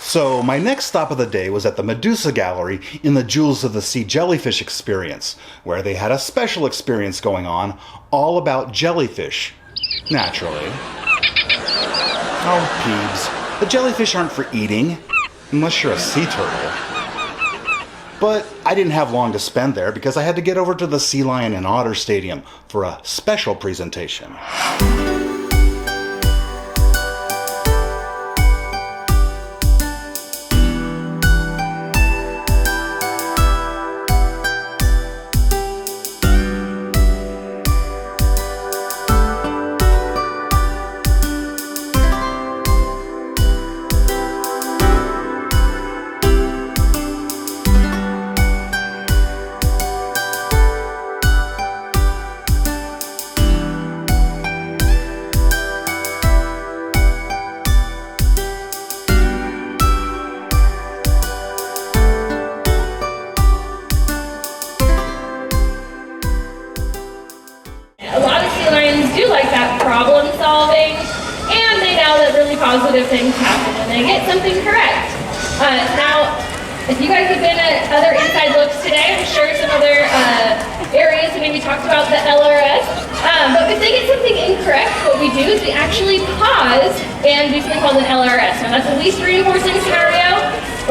So my next stop of the day was at the Medusa Gallery in the Jewels of the Sea Jellyfish Experience, where they had a special experience going on all about jellyfish. Naturally. Oh, peebs. The jellyfish aren't for eating, unless you're a sea turtle. But I didn't have long to spend there because I had to get over to the Sea Lion and Otter Stadium for a special presentation. Problem solving, and they know that really positive things happen when they get something correct. Now, if you guys have been at other inside looks today, I'm sure some other areas we maybe talked about the LRS, but if they get something incorrect, what we do is we actually pause and do something called an LRS. Now that's a least reinforcing scenario.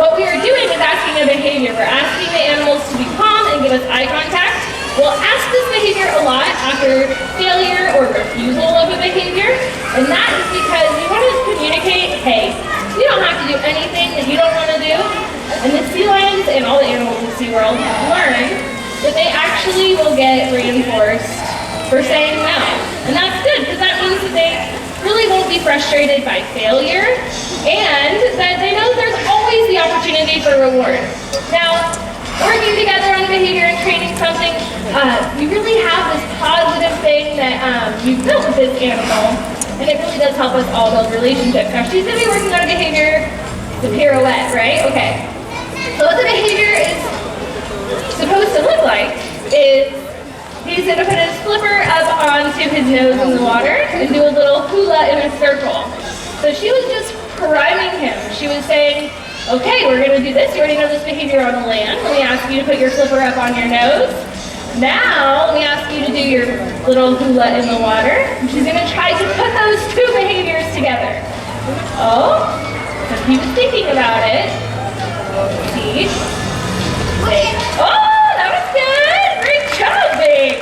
What we are doing is asking a behavior. We're asking the animals to be calm and give us eye contact. We'll ask this behavior a lot after failure or refusal of a behavior, and that is because we want to communicate, hey, you don't have to do anything that you don't want to do. And the sea lions and all the animals in SeaWorld learn that they actually will get reinforced for saying no. And that's good, because that means that they really won't be frustrated by failure, and that they know there's always the opportunity for reward. Now, working together on behavior and training something, we really have this positive thing that we've built with this animal, and it really does help us all build relationships. Now she's going to be working on a behavior, the pirouette, right? Okay. So what the behavior is supposed to look like is he's going to put his flipper up onto his nose in the water and do a little hula in a circle. So she was just priming him. She was saying, okay, we're going to do this. You already know this behavior on the land. Let me ask you to put your flipper up on your nose. Now, let me ask you to do your little hula in the water. And she's going to try to put those two behaviors together. Oh, so he was thinking about it. See? Say, oh, that was good. Great job, Big.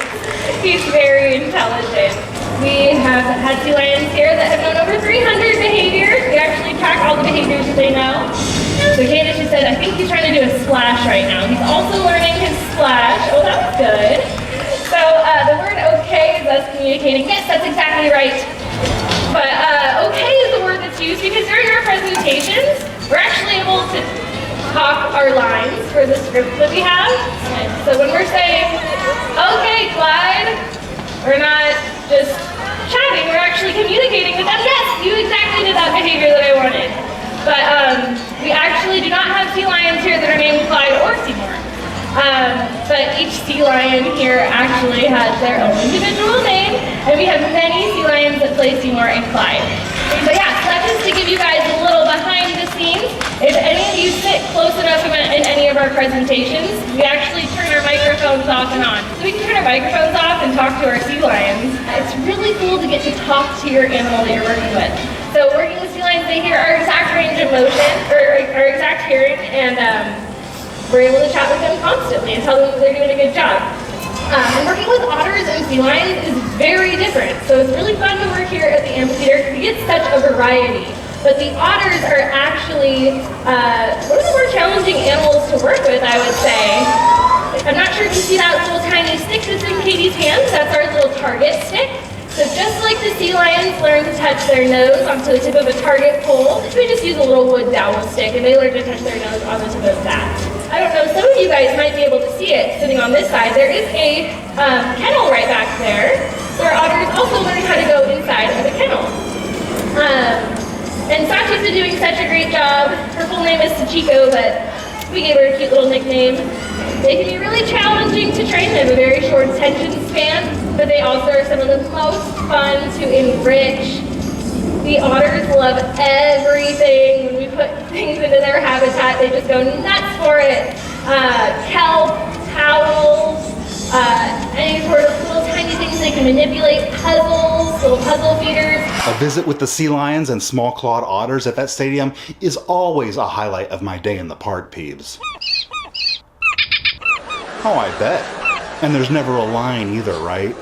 He's very intelligent. We have had sea lions here that have known over 300 behaviors. We actually track all the behaviors that they know. So Candace just said, I think he's trying to do a splash right now. He's also learning his splash. Oh, that was good. So the word okay is us communicating. Yes, that's exactly right. But okay is the word that's used because during our presentations, we're actually able to talk our lines for the script that we have. So when we're saying, okay, Clyde, we're not just chatting, we're actually communicating with them. Yes, you exactly did that behavior that I wanted. But we actually do not have sea lions here that are named Clyde or Seymour. But each sea lion here actually has their own individual name, and we have many sea lions that play Seymour and Clyde. But yeah, so that's just to give you guys a little behind the scenes. If any of you sit close enough in any of our presentations, we actually turn our microphones off and on. So we can turn our microphones off and talk to our sea lions. It's really cool to get to talk to your animal that you're working with. So working with sea lions, they hear our exact range of motion, or our exact hearing, and we're able to chat with them constantly and tell them that they're doing a good job. And working with otters and sea lions is very different. So it's really fun to work here at the amphitheater because we get such a variety. But the otters are actually one of the more challenging animals to work with, I would say. I'm not sure if you see that little tiny stick that's in Katie's hands. That's our little target stick. So just like the sea lions learn to touch their nose onto the tip of a target pole, we just use a little wood dowel stick and they learn to touch their nose on the tip of that. I don't know, some of you guys might be able to see it sitting on this side. There is a kennel right back there where otters also learn how to go inside of a kennel. And Sachi's been doing such a great job. Her full name is Sachiko, but we gave her a cute little nickname. They can be really challenging to train. They have a very short attention span, but they also are some of the most fun to enrich. The otters love everything when we put things into their habitat, they just go nuts for it. Kelp, towels, any sort of little tiny things they can manipulate, puzzles, little puzzle feeders. A visit with the sea lions and small-clawed otters at that stadium is always a highlight of my day in the park, Peebs. Oh, I bet. And there's never a line either, right?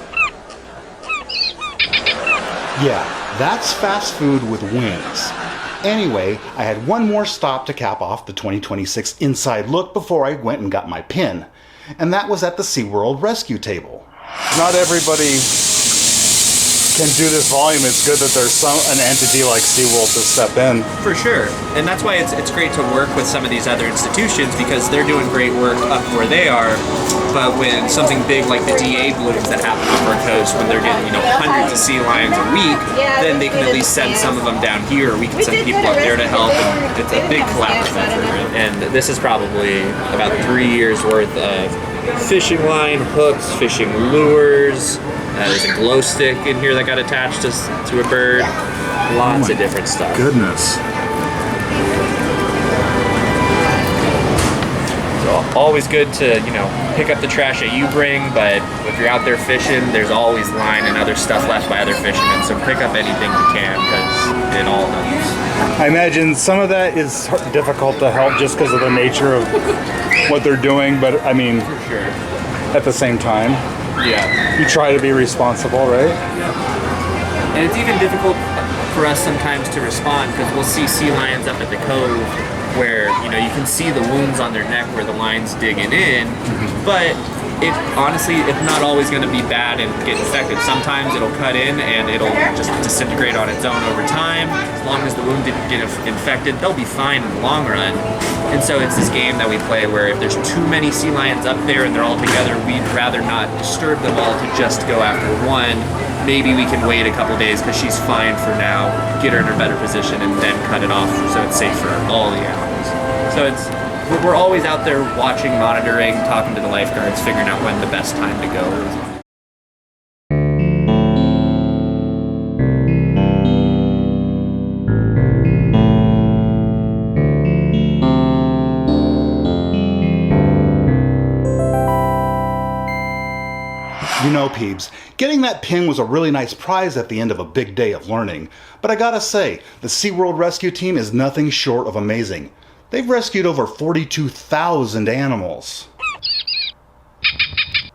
Yeah, that's fast food with wings. Anyway, I had one more stop to cap off the 2026 inside look before I went and got my pin. And that was at the SeaWorld Rescue table. Not everybody can do this volume. It's good that there's an entity like SeaWorld to step in. For sure. And that's why it's great to work with some of these other institutions, because they're doing great work up where they are. But when something big like the DA blooms that happen off our coast, when they're getting hundreds of sea lions a week, then they can at least send some of them down here. We can send people up there to help, and it's a big collaborative effort. And this is probably about 3 years worth of fishing line, hooks, fishing lures. There's a glow stick in here that got attached to a bird. Lots of different stuff. Goodness. So always good to, pick up the trash that you bring, but if you're out there fishing, there's always line and other stuff left by other fishermen. So pick up anything you can, because it all helps. I imagine some of that is difficult to help just because of the nature of what they're doing, but I mean, For sure. at the same time, Yeah. you try to be responsible, right? And it's even difficult for us sometimes to respond, because we'll see sea lions up at the cove where you can see the wounds on their neck where the line's digging in, but it's not always going to be bad and get infected. Sometimes it'll cut in and it'll just disintegrate on its own over time. As long as the wound didn't get infected, they'll be fine in the long run. And so it's this game that we play where if there's too many sea lions up there and they're all together, we'd rather not disturb them all to just go after one. Maybe we can wait a couple days because she's fine for now, get her in a better position, and then cut it off so it's safe for all the animals. So we're always out there watching, monitoring, talking to the lifeguards, figuring out when the best time to go is. Peebs, getting that pin was a really nice prize at the end of a big day of learning. But I gotta say, the SeaWorld Rescue team is nothing short of amazing. They've rescued over 42,000 animals.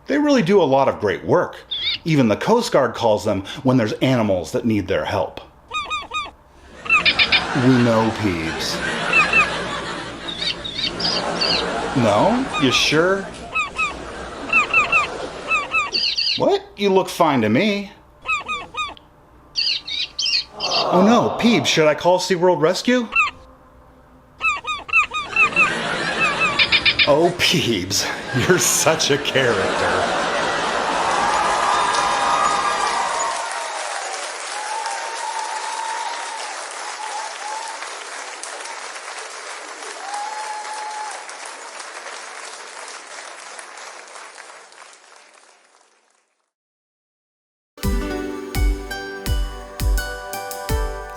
They really do a lot of great work. Even the Coast Guard calls them when there's animals that need their help. We know, Peebs. No? You sure? What? You look fine to me. Oh no, Peebs, should I call SeaWorld Rescue? Oh, Peebs, you're such a character.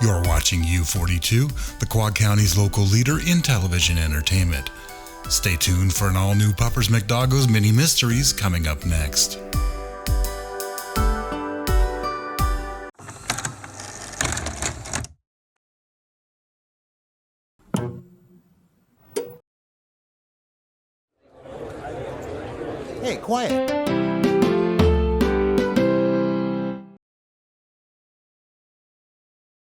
You're watching U42, the Quad County's local leader in television entertainment. Stay tuned for an all-new Puppers McDoggo's Mini Mysteries coming up next. Hey, quiet.